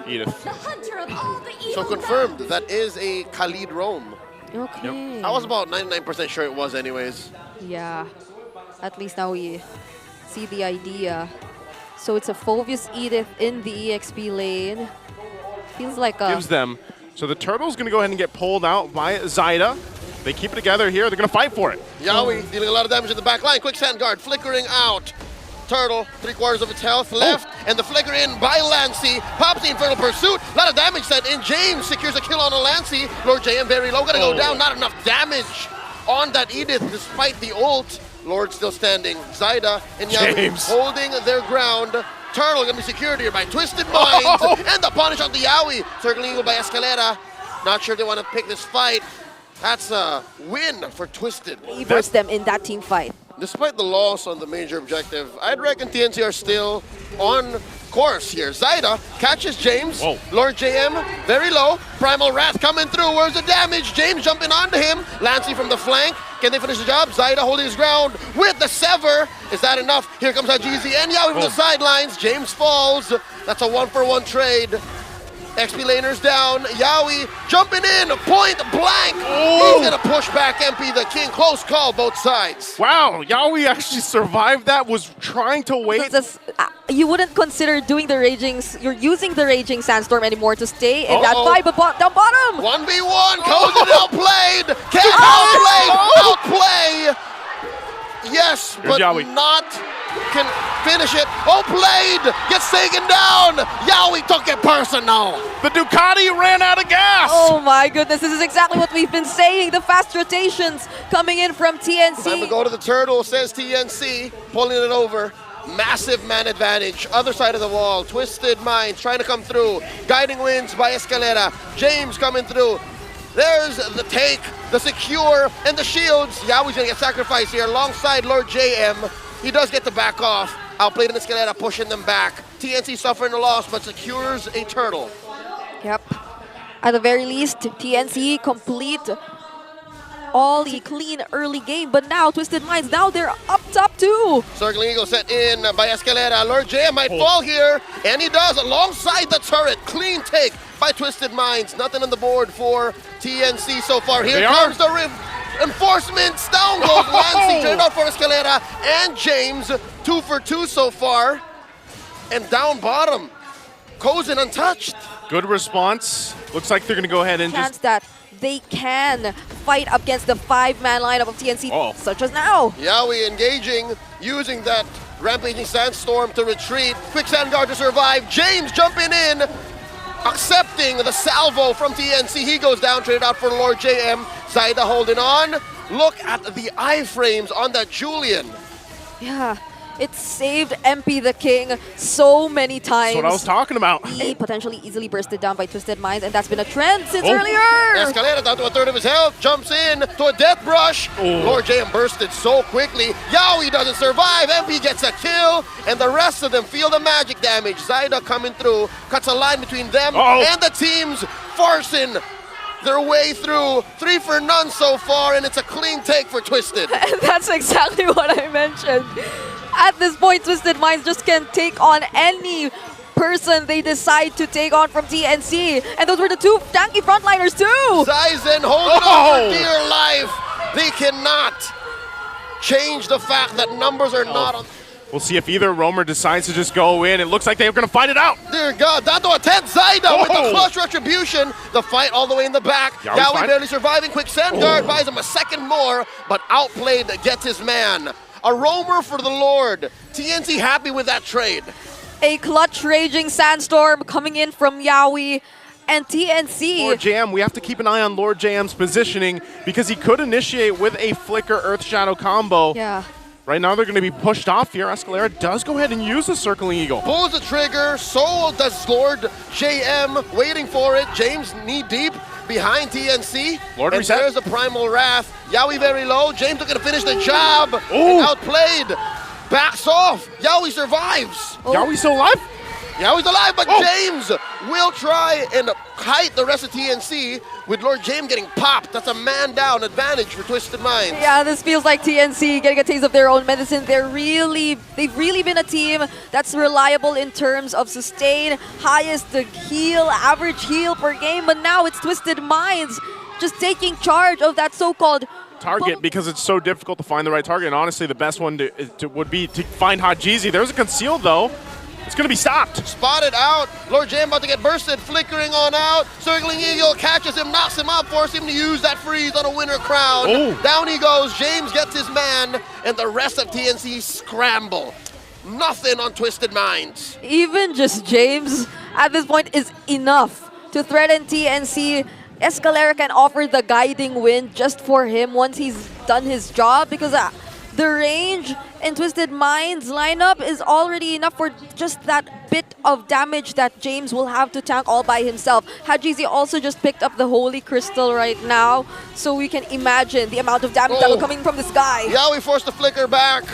Edith. So confirmed, that is a Khalid roam. Okay. I was about 99% sure it was anyways. Yeah. At least now we see the idea. So it's a Phoveus Edith in the EXP lane. Feels like a... Gives them. So the Turtle's going to go ahead and get pulled out by Zyda. They keep it together here. They're going to fight for it. Yawi dealing a lot of damage in the back line. Quick sand guard flickering out. Turtle, 3/4 of its health left, and the flicker in by Lancy. Pops the Infernal Pursuit. A lot of damage sent in. James secures a kill on a Lancy. Lord JM very low, gonna go down. Not enough damage on that Edith despite the ult. Lord still standing. Zyda and Yawi holding their ground. Turtle gonna be secured here by Twisted Minds. And the punish on the Yawi. Circling Eagle by Escalera. Not sure if they want to pick this fight. That's a win for Twisted. He versed them in that team fight. Despite the loss on the major objective, I'd reckon TNC are still on course here. Zyda catches James. Whoa. Lord JM, very low. Primal Wrath coming through. Where's the damage? James jumping onto him. Lancy from the flank. Can they finish the job? Zyda holding his ground with the Sever. Is that enough? Here comes Hajizi and Yawi from the sidelines. James falls. That's a 1-for-1 trade. XP laners down, Yawi jumping in, point blank. He's gonna push back MP the King. Close call, both sides. Wow, Yawi actually survived that, was trying to wait. You wouldn't consider doing the Raging, you're using the Raging Sandstorm anymore to stay in that fight, but down bottom. 1v1, Cozen outplayed. Can't outplay. Yes, but Yawi. not can finish it. Played, gets taken down. Yawi took it personal. The Ducati ran out of gas. Oh my goodness, this is exactly what we've been saying. The fast rotations coming in from TNC. Time to go to the Turtle, says TNC, pulling it over. Massive man advantage. Other side of the wall. Twisted Minds trying to come through. Guiding Winds by Escalera. James coming through. There's the take, the secure, and the shields. Yawi's gonna get sacrificed here alongside Lord JM. He does get to back off. Outplayed in Escalera, pushing them back. TNC suffering a loss, but secures a Turtle. Yep. At the very least, TNC complete all the clean early game, but now Twisted Minds, now they're up top too. Circling Eagle set in by Escalera. Lord JM might fall here, and he does alongside the turret. Clean take by Twisted Minds. Nothing on the board for TNC so far. Here comes the reinforcements. Down goes Lancy. Turned out for Escalera and James. 2 for 2 so far. And down bottom, Cozen untouched. Good response. Looks like they're going to go ahead and Chance that they can fight up against the 5-man lineup of TNC, such as now. Yawi engaging, using that Rampaging Sandstorm to retreat. Quick Sand Guard to survive. James jumping in, accepting the salvo from TNC. He goes down, traded out for Lord JM. Zyda holding on. Look at the iframes on that Julian. Yeah, it saved MP the King so many times. That's what I was talking about. He potentially easily bursted down by Twisted Minds, and that's been a trend since earlier. Escalera down to 1/3 of his health, jumps in to a death brush. Lord JM bursted so quickly. Yawi doesn't survive. MP gets a kill, and the rest of them feel the magic damage. Zyda coming through, cuts a line between them and the teams, forcing their way through. 3 for none so far, and it's a clean take for Twisted. And that's exactly what I mentioned. At this point, Twisted Minds just can take on any person they decide to take on from TNC. And those were the 2 tanky frontliners too. Zyzen holding on for dear life. They cannot change the fact that numbers are not on. We'll see if either roamer decides to just go in. It looks like they're going to fight it out. Dear God, down to a 10. Zyda with the clutch retribution. The fight all the way in the back. Yawi barely surviving. Quick Sand Guard buys him a second more, but outplayed gets his man. A roamer for the Lord. TNC happy with that trade. A clutch Raging Sandstorm coming in from Yawi. And TNC. Lord JM, we have to keep an eye on Lord JM's positioning because he could initiate with a Flicker Earth Shadow combo. Yeah. Right now they're going to be pushed off here. Escalera does go ahead and use the Circling Eagle. Pulls the trigger, so does Lord JM, waiting for it. James knee deep behind TNC. Lord and reset. there's the Primal Wrath. Yawi very low. James looking to finish the job. And outplayed. Backs off. Yawi survives. Yawi still alive? Now he's alive, but James will try and kite the rest of TNC with Lord James getting popped. That's a man down advantage for Twisted Minds. Yeah, this feels like TNC getting a taste of their own medicine. They've really been a team that's reliable in terms of sustain, highest heal, average heal per game, but now it's Twisted Minds just taking charge of that so-called target because it's so difficult to find the right target. And honestly, the best one would be to find Hajizi. There's a conceal though. It's going to be stopped. Spotted out. Lord Jam about to get bursted. Flickering on out. Circling Eagle catches him, knocks him out, forces him to use that freeze on a winner crown. Oh. Down he goes. James gets his man, and the rest of TNC scramble. Nothing on Twisted Minds. Even just James at this point is enough to threaten TNC. Escalera can offer the guiding wind just for him once he's done his job, because the range in Twisted Minds lineup is already enough for just that bit of damage that James will have to tank all by himself. Hajizi also just picked up the Holy Crystal right now, so we can imagine the amount of damage that will coming from this guy. Yeah, we forced the flicker back.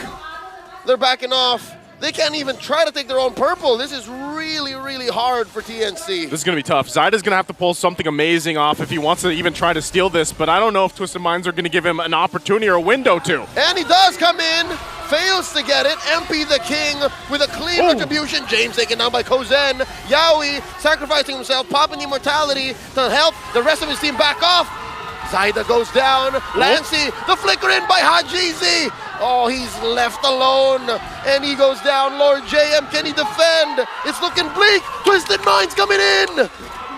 They're backing off. They can't even try to take their own purple. This is really, really hard for TNC. This is going to be tough. Zyda's going to have to pull something amazing off if he wants to even try to steal this, but I don't know if Twisted Minds are going to give him an opportunity or a window to. And he does come in, fails to get it. MP the King with a clean retribution. James taken down by Kozen. Yaoi sacrificing himself, popping the immortality to help the rest of his team back off. Zyda goes down. Lancy, the flicker in by Hajizi. Oh, he's left alone, and he goes down. Lord JM, can he defend? It's looking bleak. Twisted Minds coming in.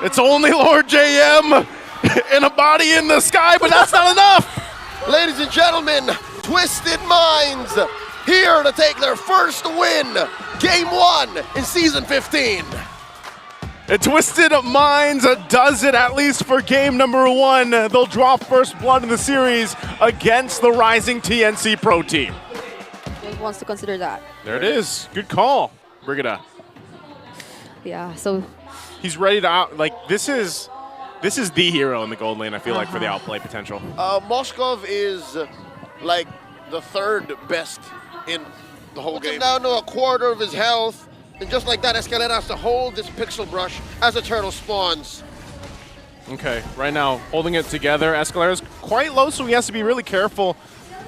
It's only Lord JM and a body in the sky, but that's not enough. Ladies and gentlemen, Twisted Minds here to take their first win. Game 1 in Season 15. And Twisted Minds does it, at least for game number 1. They'll draw first blood in the series against the rising TNC Pro team. James wants to consider that. There it is. Good call, Brigida. Yeah, so He's ready to out. Like, this is the hero in the gold lane, I feel like, for the outplay potential. Moskov is like the third best in the whole game. Down to a quarter of his health. And just like that, Escalera has to hold this pixel brush as a turtle spawns. Okay, right now, holding it together. Escalera's quite low, so he has to be really careful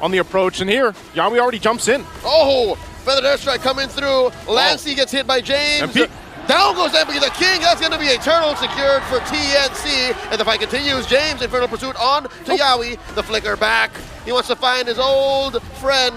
on the approach. And here, Yaoi already jumps in. Oh, Feathered Airstrike coming through. Lancy gets hit by James. MP. Down goes MP the King. That's going to be a turtle secured for TNC. And the fight continues. James, Infernal Pursuit on to Yaoi. The flicker back. He wants to find his old friend,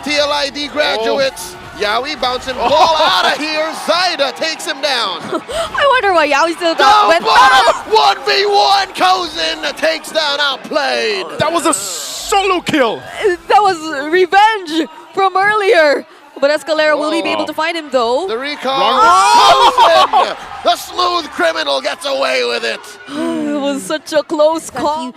TLID graduates. Yaoi bouncing ball out of here. Zyda takes him down. I wonder why Yaoi still Down went bottom. 1v1. Kozen takes down Outplayed. That was a solo kill. That was revenge from earlier. But Escalera will he be able to find him though? The recall. Kozen, the smooth criminal, gets away with it. It was such a close call.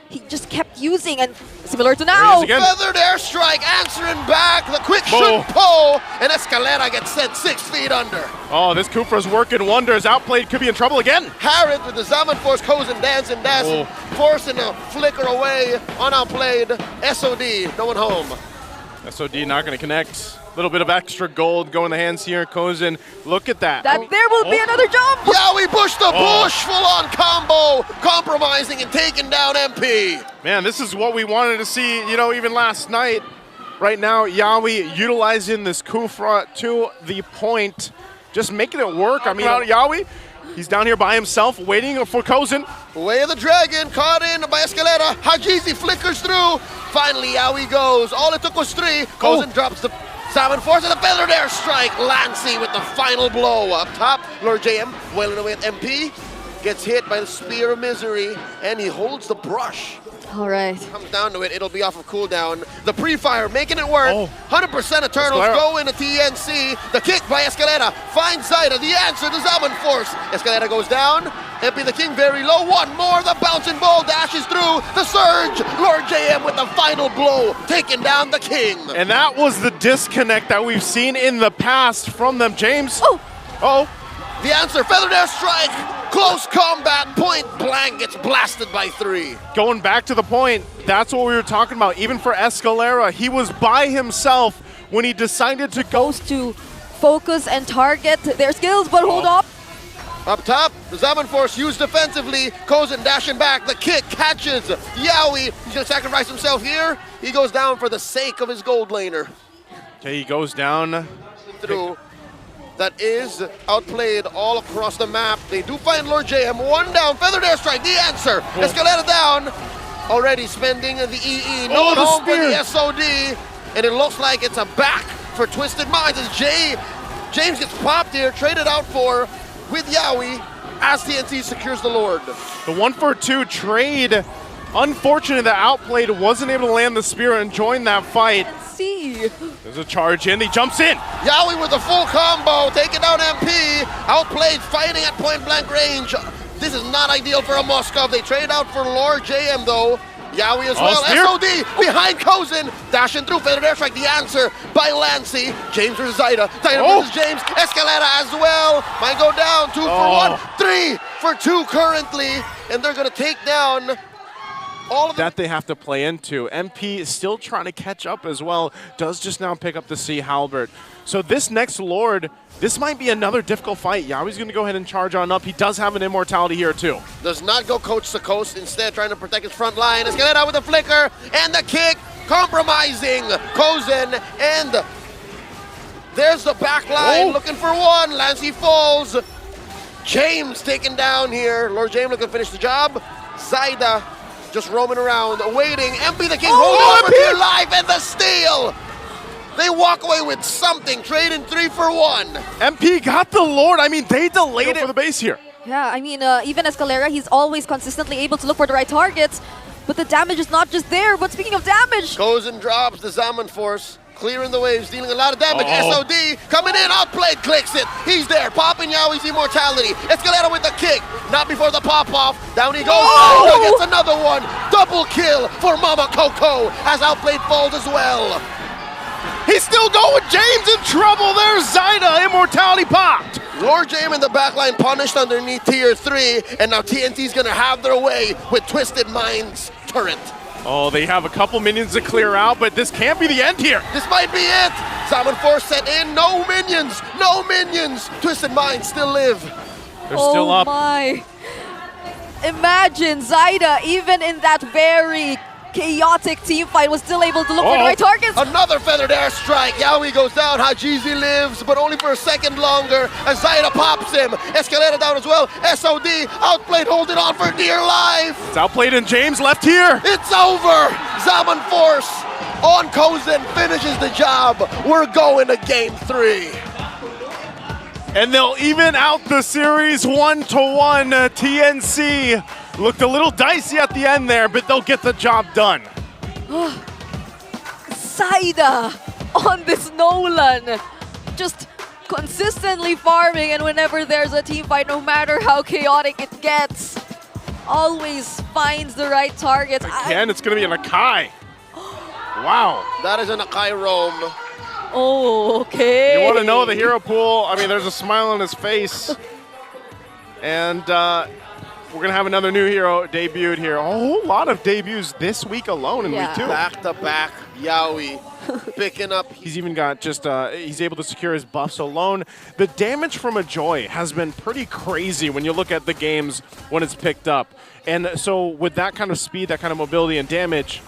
He just kept using, and similar to now. Feathered Airstrike answering back. The quick shoot pull, and Escalera gets sent 6 feet under. Oh, this Kufra's working wonders. Outplayed could be in trouble again. Harrod with the Zaman Force, Kozen dancing, forcing a flicker away on Outplayed. SOD, no one home. SOD not going to connect. Little bit of extra gold going in the hands here. Kozen, look at that. There will be another jump. Yeah, we pushed the push, full-on combo, compromising and taking down MP. Man, this is what we wanted to see, you know, even last night. Right now, Yaoi utilizing this Kufra to the point, just making it work. I mean, Yaoi, he's down here by himself, waiting for Kozen. Way of the Dragon, caught in by Escalera. Hajizi flickers through. Finally, Yaoi goes. All it took was 3. Kozen drops the Salmon Force and the Feathered Airstrike. Lancy with the final blow. Up top, Lord JM wailing away at MP. Gets hit by the Spear of Misery, and he holds the brush. All right. Comes down to it, it'll be off of cooldown. The pre-fire making it work. 100% of turtles go into TNC. The kick by Escalera finds Zyda. The answer to Salmon Force. Escalera goes down. MP the King very low. One more. The bouncing ball dashes through. The surge. Lord JM with the final blow, taking down the King. And that was the disconnect that we've seen in the past from them, James. The answer, Feathered Airstrike. Close combat, point blank, gets blasted by 3. Going back to the point, that's what we were talking about. Even for Escalera, he was by himself when he decided to go to focus and target their skills, but hold up. Up top, the Zaman Force used defensively. Kozin dashing back. The kick catches Yawi. He's going to sacrifice himself here. He goes down for the sake of his gold laner. Okay, he goes down. Through. That is outplayed all across the map. They do find Lord JM. One down. Feathered Airstrike. The answer. Escalada down. Already spending the EE. No the home for spear. the SOD. And it looks like it's a back for Twisted Minds as James gets popped here. Traded out for with Yawi as TNC secures the Lord. The 1-for-2 trade. Unfortunate that Outplayed wasn't able to land the spear and join that fight. See. There's a charge in. He jumps in. Yawi with the full combo, taking down MP. Outplayed, fighting at point blank range. This is not ideal for a Moskov. They trade out for Lord JM though. Yawi as well. Spear. SOD behind Kozin. Dashing through. Feathered Airstrike. The answer by Lancy. James versus Zaida. Zaida versus James. Escalada as well. Might go down. 2 for 1. 3 for 2 currently. And they're going to take down all of that they have to play into. MP is still trying to catch up as well. Does just now pick up the Sea Halberd. So this next Lord, this might be another difficult fight. Yawi's going to go ahead and charge on up. He does have an immortality here too. Does not go coast to coast. Instead, trying to protect his front line. Escalada with the flicker and the kick. Compromising Kozin. And there's the back line. Looking for one. Lancy falls. James taken down here. Lord James looking to finish the job. Zaida just roaming around, waiting. MP the King holding on for dear life, and the steal! They walk away with something, trading 3 for 1. MP got the Lord. I mean, they delayed it for the base here. Yeah, I mean, even Escalera, he's always consistently able to look for the right targets, but the damage is not just there. But speaking of damage, Kozin drops the Zaman Force, clearing the waves, dealing a lot of damage. SOD coming in, Outplayed, clicks it. He's there, popping Yawi's immortality. Escalada with the kick, not before the pop-off. Down he goes, gets another one. Double kill for Mama Coco as Outplayed falls as well. He's still going. James in trouble. There's Zaida. Immortality popped. Lord James in the backline punished underneath tier 3, and now TNC's gonna have their way with Twisted Minds turret. Oh, they have a couple minions to clear out, but this can't be the end here. This might be it. Zaman Force set in. No minions. No minions. Twisted Minds still live. They're still up. Oh my. Imagine Zaida, even in that very chaotic team fight, was still able to look for the right targets. Another Feathered Airstrike. Yawi goes down. Hajizi lives, but only for a second longer as Zaida pops him. Escalada down as well. SOD Outplayed, holding on for dear life. It's Outplayed and James left here. It's over. Zaman Force on Kozin finishes the job. We're going to game 3. And they'll even out the series 1-1. TNC looked a little dicey at the end there, but they'll get the job done. Zaida on this Nolan, just consistently farming, and whenever there's a team fight, no matter how chaotic it gets, always finds the right targets. Again, it's going to be an Akai. Wow. That is an Akai roam. Oh, okay. You want to know the hero pool? I mean, there's a smile on his face. And we're going to have another new hero debuted here. A whole lot of debuts this week alone in week 2. Back-to-back Yawi picking up. He's even got just, he's able to secure his buffs alone. The damage from a Joy has been pretty crazy when you look at the games when it's picked up. And so with that kind of speed, that kind of mobility and damage,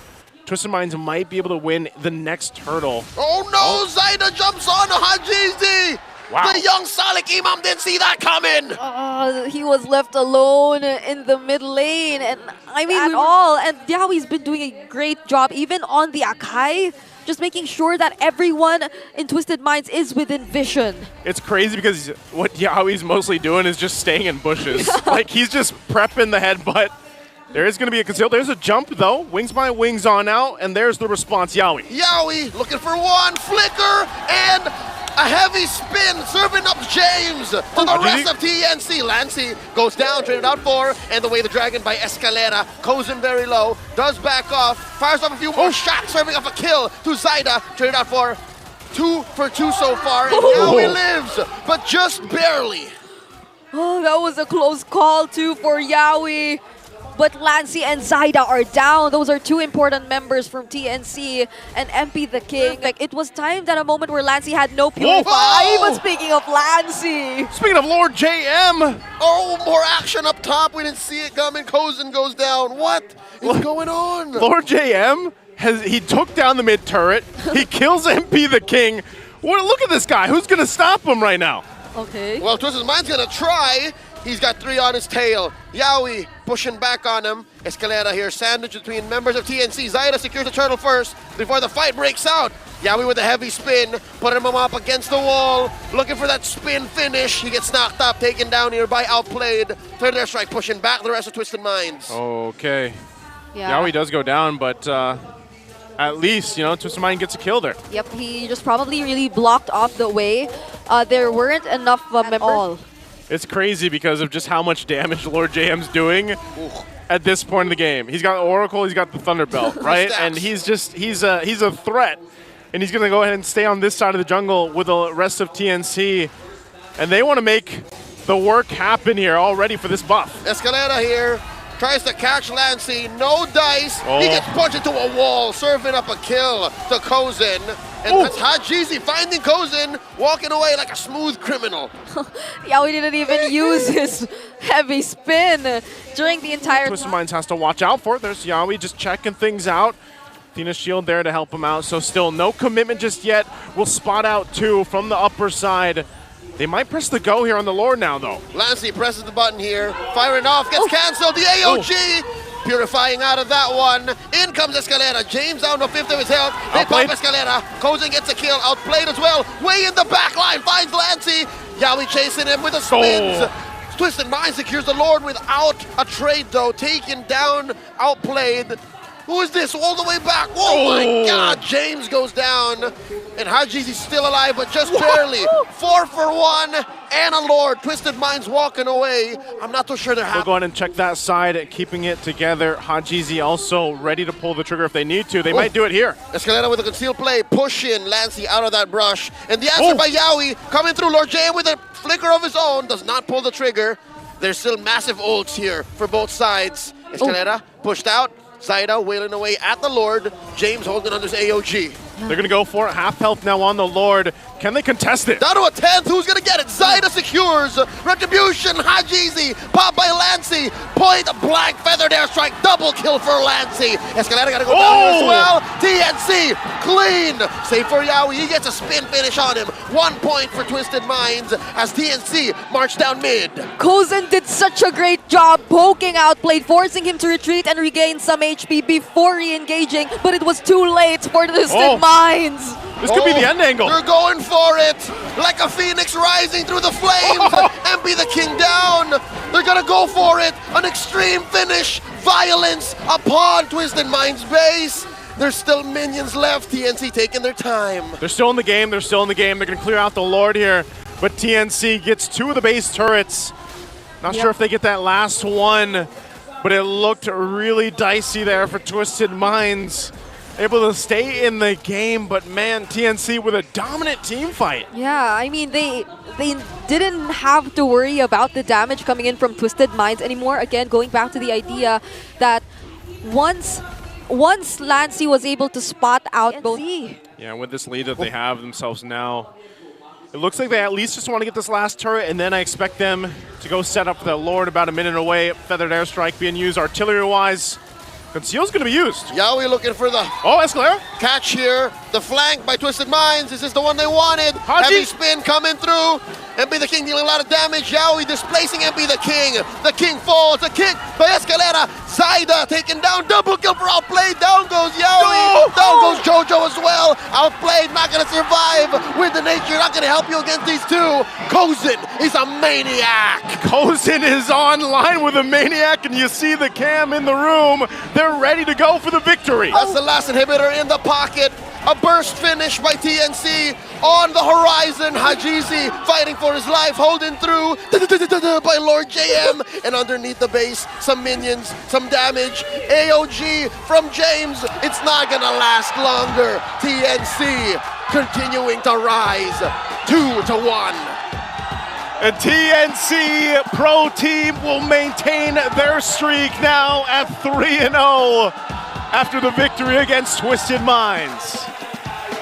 Twisted Minds might be able to win the next turtle. Oh no, Zaida jumps on Hajizi! Wow. The young Salik Imam didn't see that coming! He was left alone in the mid lane, and I mean, at all. And Yawi's been doing a great job, even on the Akai, just making sure that everyone in Twisted Minds is within vision. It's crazy because what Yawi's mostly doing is just staying in bushes. Like, he's just prepping the headbutt. There is going to be a conceal. There's a jump, though. Wings by wings on out, and there's the response, Yawi. Yawi looking for one, flicker, and a heavy spin, serving up James to the rest of TNC. Lancy goes down, traded out for, and the Way the Dragon by Escalera. Kozin very low, does back off, fires off a few more shots, serving up a kill to Zaida. Traded out for 2 for 2 so far, and Yawi lives, but just barely. Oh, that was a close call, too, for Yawi. but Lancey and Zaida are down. Those are two important members from TNC and MP the King. Like, it was timed at a moment where Lancey had no Purify. Whoa! But speaking of Lancey, Speaking of Lord JM, Oh, more action up top. We didn't see it coming. Kozen goes down. What is going on? Lord JM he took down the mid turret. He kills MP the King. Look at this guy. Who's gonna stop him right now? okay. Well, Twisted Mind's gonna try. He's got 3 on his tail. Yaoi pushing back on him. Escalera here, sandwich between members of TNC. Zaida secures the turtle first before the fight breaks out. Yaoi with a heavy spin, putting him up against the wall, looking for that spin finish. He gets knocked up, taken down here by Outplayed. Third airstrike pushing back the rest of Twisted Minds. Okay. Yeah. Yaoi does go down, but at least, Twisted Mind gets a kill there. Yep, he just probably really blocked off the way. There weren't enough members. It's crazy because of just how much damage Lord JM's doing at this point in the game. He's got Oracle, he's got the Thunderbelt, right? And he's a threat. And he's gonna go ahead and stay on this side of the jungle with the rest of TNC. And they want to make the work happen here already for this buff. Escalera here tries to catch Lancey, no dice. He gets punched into a wall, serving up a kill to Kozen. And that's Hajizi finding Kozen, walking away like a smooth criminal. Yeah, we didn't even use his heavy spin during the entire Twisted time. Minds has to watch out for it. There's Yaoi just checking things out. Athena's shield there to help him out. So still no commitment just yet. We'll spot out 2 from the upper side. They might press the go here on the Lord now, though. Lancey presses the button here, firing off, gets canceled. The AOG purifying out of that one. In comes Escalera. James down to 5th of his health. They pop Escalera. Kozen gets a kill. Outplayed as well. Way in the back line. Finds Lancey. Yaoi chasing him with the spins. Twisted Mind secures the Lord without a trade, though. Taken down. Outplayed. Who is this? All the way back. Oh my God. James goes down. And Hajizi's still alive, but just barely. 4 for 1. And a Lord. Twisted Minds walking away. I'm not too sure they're happy. We'll go ahead and check that side, keeping it together. Hajizi also ready to pull the trigger if they need to. They might do it here. Escalera with a concealed play, pushing Lancey out of that brush. And the answer by Yaoi coming through. Lord JM with a flicker of his own. Does not pull the trigger. There's still massive ults here for both sides. Escalera pushed out. Zaida wailing away at the Lord. James holding on this AOG. They're going to go for it. Half health now on the Lord. Can they contest it? Down to a 10th. Who's going to get it? Zaida secures. Retribution. Hajizi. Pop by Lancey. Point blank. Feathered airstrike. Double kill for Lancey. Escalera got to go down here as well. TNC. Clean. Save for Yaoi. He gets a spin finish on him. 1 point for Twisted Minds as TNC march down mid. Kozen did such a great job poking Outplayed, forcing him to retreat and regain some HP before re-engaging, but it was too late for the Twisted Minds. This could be the end angle. They're going for it like a phoenix rising through the flames. MP the King down. They're going to go for it. An extreme finish. Violence upon Twisted Minds base. There's still minions left. TNC taking their time. They're still in the game. They're still in the game. They're going to clear out the Lord here. But TNC gets 2 of the base turrets. Not sure if they get that last one. But it looked really dicey there for Twisted Minds. Able to stay in the game, but man, TNC with a dominant team fight. Yeah, I mean, they didn't have to worry about the damage coming in from Twisted Minds anymore. Again, going back to the idea that once Lancey was able to spot out both. Yeah, with this lead that they have themselves now, it looks like they at least just want to get this last turret, and then I expect them to go set up for that Lord about a minute away. Feathered airstrike being used artillery-wise. Conceal's going to be used. Yaoi looking for the Escalera. catch here. The flank by Twisted Minds. Is this the one they wanted? Heavy spin coming through. MP the King dealing a lot of damage. Yaoi displacing MP the King. The King falls. A kick by Escalera. Zaida taken down. Double kill for Outplayed. Down goes Yaoi. Down goes Jojo as well. Outplayed. Not going to survive with the nature. Not going to help you against these two. Kozen is a maniac. Kozen is online with a maniac, and you see the cam in the room. They're ready to go for the victory. That's the last inhibitor in the pocket. A burst finish by TNC on the horizon. Hajizi fighting for his life, holding through by Lord JM. And underneath the base, some minions, some damage. AOG from James. It's not gonna last longer. TNC continuing to rise 2-1. The TNC Pro Team will maintain their streak now at 3-0 after the victory against Twisted Minds.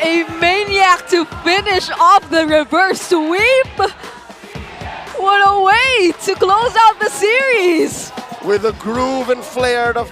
A maniac to finish off the reverse sweep. What a way to close out the series. With the groove and flair of